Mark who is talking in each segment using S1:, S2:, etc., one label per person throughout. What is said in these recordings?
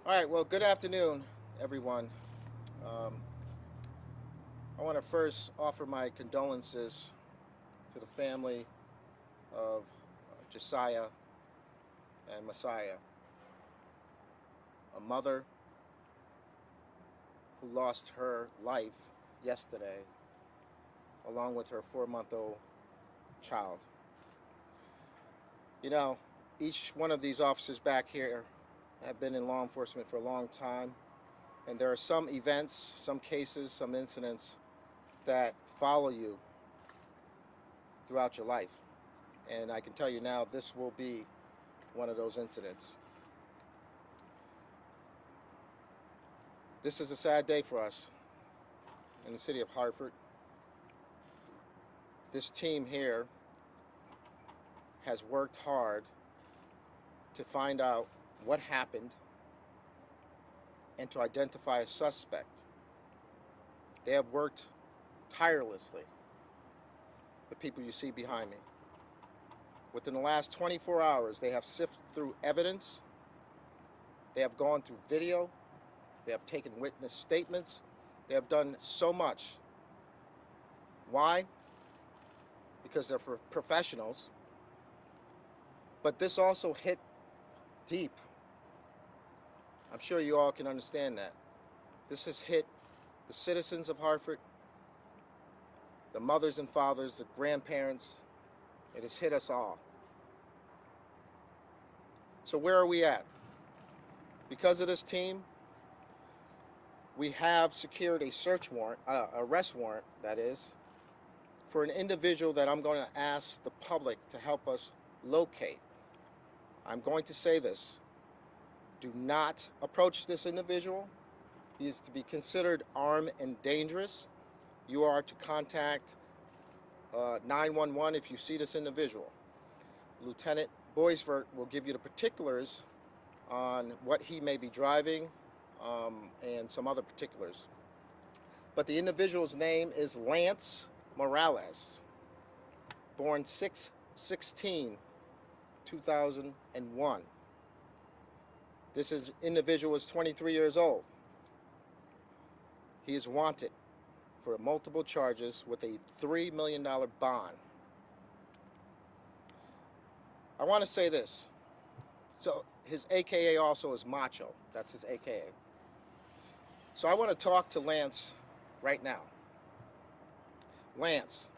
S1: All right, well, good afternoon, everyone. Um, I want to first offer my condolences to the family of Josiah and Messiah, a mother who lost her life yesterday, along with her 4-month-old child. You know, each one of these officers back here have been in law enforcement for a long time, and there are some events, some cases, some incidents that follow you throughout your life. And I can tell you now, this will be one of those incidents. This is a sad day for us in the city of Hartford. This team here has worked hard to find out what happened and to identify a suspect. They have worked tirelessly, the people you see behind me. Within the last 24 hours, they have sifted through evidence, they have gone through video, they have taken witness statements, they have done so much. Why? Because they're professionals, but this also hit deep. I'm sure you all can understand that. This has hit the citizens of Hartford, the mothers and fathers, the grandparents. It has hit us all. So where are we at? Because of this team, we have secured a search warrant, arrest warrant, that is, for an individual that I'm going to ask the public to help us locate. I'm going to say this. Do not approach this individual. He is to be considered armed and dangerous. You are to contact 911 if you see this individual. Lieutenant Boisvert will give you the particulars on what he may be driving and some other particulars. But the individual's name is Lance Morales, born 6/16/2001. This individual is 23 years old. He is wanted for multiple charges with a $3 million bond. I want to say this. So his AKA also is Macho. That's his AKA. So I want to talk to Lance right now. Lance,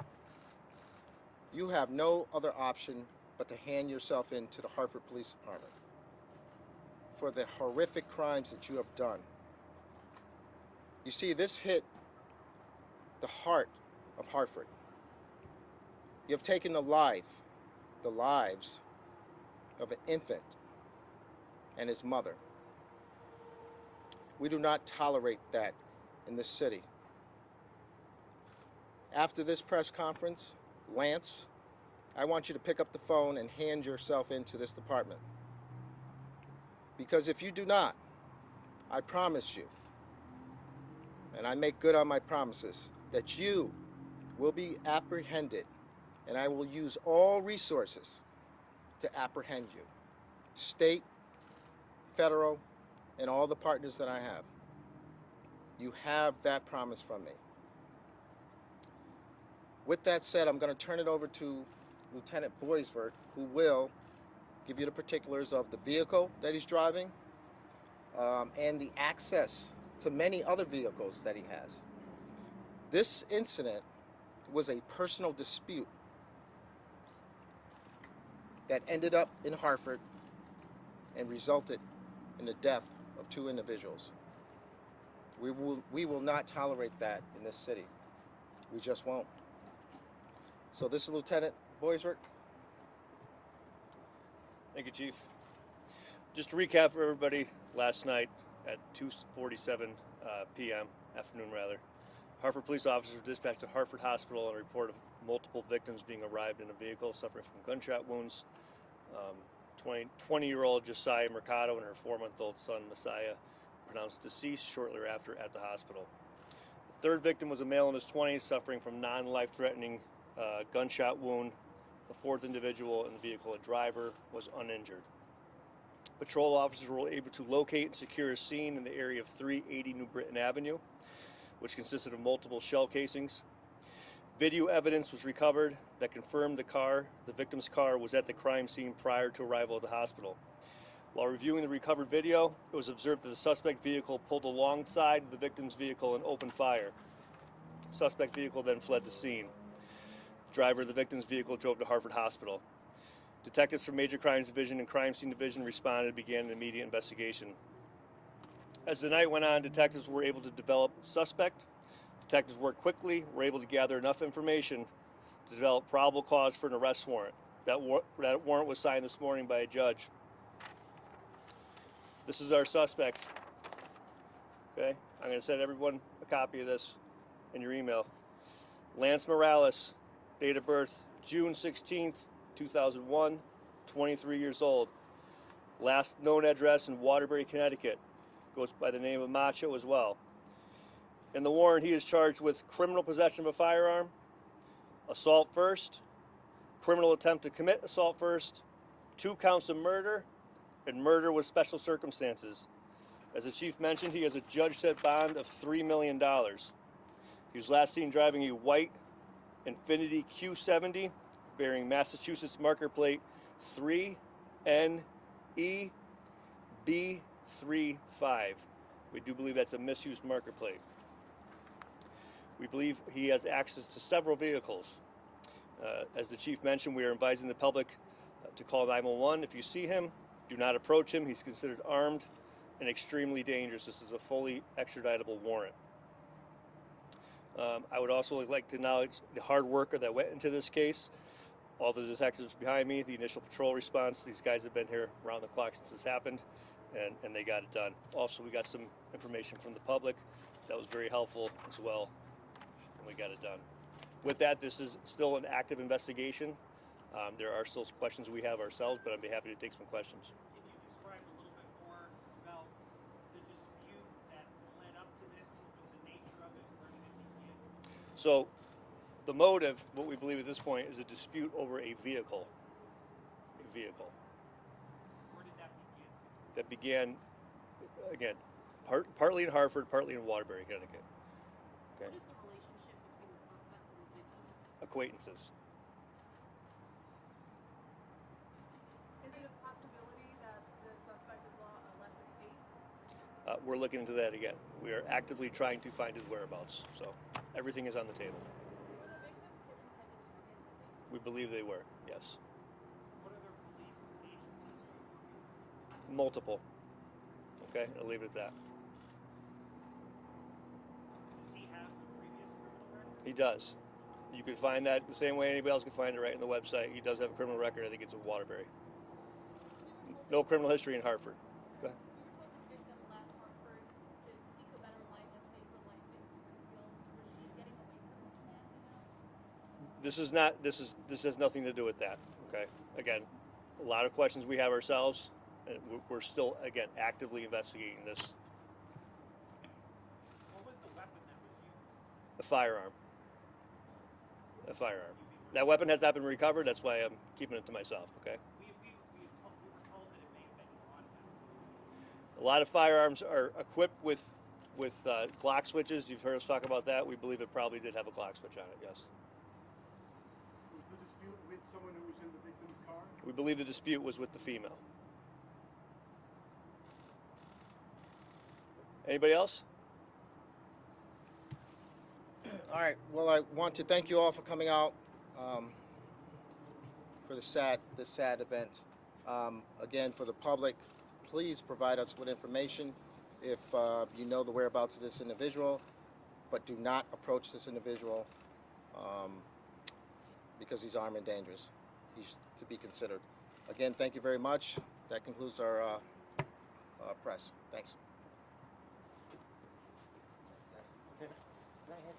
S1: you have no other option but to hand yourself in to the Hartford Police Department for the horrific crimes that you have done. You see, this hit the heart of Hartford. You have taken the lives of an infant and his mother. We do not tolerate that in this city. After this press conference, Lance, I want you to pick up the phone and hand yourself into this department. Because if you do not, I promise you, and I make good on my promises, that you will be apprehended, and I will use all resources to apprehend you. State, federal, and all the partners that I have. You have that promise from me. With that said, I'm going to turn it over to Lieutenant Boisvert, who will give you the particulars of the vehicle that he's driving and the access to many other vehicles that he has. This incident was a personal dispute that ended up in Hartford and resulted in the death of 2 individuals. We will not tolerate that in this city. We just won't. So this is Lieutenant Boisvert.
S2: Thank you, Chief. Just to recap for everybody, last night at 2:47 p.m., afternoon rather, Hartford police officers were dispatched to Hartford Hospital on a report of multiple victims being arrived in a vehicle suffering from gunshot wounds. 20-year-old Josiah Mercado and her 4-month-old son Messiah pronounced deceased shortly after at the hospital. The third victim was a male in his 20s suffering from non-life-threatening gunshot wound. The fourth individual in the vehicle, a driver, was uninjured. Patrol officers were able to locate and secure a scene in the area of 380 New Britain Avenue, which consisted of multiple shell casings. Video evidence was recovered that confirmed the victim's car was at the crime scene prior to arrival at the hospital. While reviewing the recovered video, it was observed that the suspect vehicle pulled alongside the victim's vehicle and opened fire. The suspect vehicle then fled the scene. Driver of the victim's vehicle drove to Hartford Hospital. Detectives from Major Crimes Division and Crime Scene Division responded and began an immediate investigation. As the night went on, detectives were able to develop the suspect. Detectives worked quickly, were able to gather enough information to develop probable cause for an arrest warrant. That warrant was signed this morning by a judge. This is our suspect. Okay, I'm going to send everyone a copy of this in your email. Lance Morales, date of birth June 16th, 2001, 23 years old. Last known address in Waterbury, Connecticut. Goes by the name of Macho as well. In the warrant, he is charged with criminal possession of a firearm, assault first, criminal attempt to commit assault first, 2 counts of murder, and murder with special circumstances. As the chief mentioned, he has a judge-set bond of $3 million. He was last seen driving a white Infiniti Q70 bearing Massachusetts marker plate 3NEB35. We do believe that's a misused marker plate. We believe he has access to several vehicles. As the chief mentioned, we are advising the public to call 911 if you see him. Do not approach him. He's considered armed and extremely dangerous. This is a fully extraditable warrant. I would also like to acknowledge the hard work that went into this case. All the detectives behind me, the initial patrol response, these guys have been here around the clock since this happened, and they got it done. Also, we got some information from the public that was very helpful as well, and we got it done. With that, this is still an active investigation. There are still questions we have ourselves, but I'd be happy to take some questions.
S3: Can you describe a little bit more about the dispute that led up to this? What was the nature of it? Where did it begin?
S2: So, the motive, what we believe at this point, is a dispute over a vehicle. A vehicle.
S3: Where did that begin?
S2: That began, again, partly in Hartford, partly in Waterbury, Connecticut. Okay.
S4: What is the relationship between the suspect and the victims?
S2: Acquaintances.
S4: Is it a possibility that the suspect has left the state?
S2: We're looking into that again. We are actively trying to find his whereabouts. So everything is on the table.
S4: Were the victims his intended targets?
S2: We believe they were, yes.
S3: What other police agencies are you working with?
S2: Multiple. Okay, I'll leave it at that.
S3: Does he have a previous criminal record?
S2: He does. You can find that the same way anybody else can find it right on the website. He does have a criminal record. I think it's in Waterbury. No criminal history in Hartford. Go ahead.
S4: You were told this victim left Hartford to seek a better life, a safer life in Springfield. Was she getting away from this man?
S2: This has nothing to do with that. Okay. Again, a lot of questions we have ourselves, and we're still again actively investigating this.
S3: What was the weapon that was used?
S2: A firearm. A firearm. That weapon has not been recovered. That's why I'm keeping it to myself. Okay.
S3: We were told that it may have been on him.
S2: A lot of firearms are equipped with Glock switches. You've heard us talk about that. We believe it probably did have a Glock switch on it. Yes.
S5: Was the dispute with someone who was in the victim's car?
S2: We believe the dispute was with the female. Anybody else?
S1: All right. Well, I want to thank you all for coming out for this sad event. Again, for the public, please provide us with information if you know the whereabouts of this individual, but do not approach this individual because he's armed and dangerous. He's to be considered. Again, thank you very much. That concludes our press. Thanks. Right here.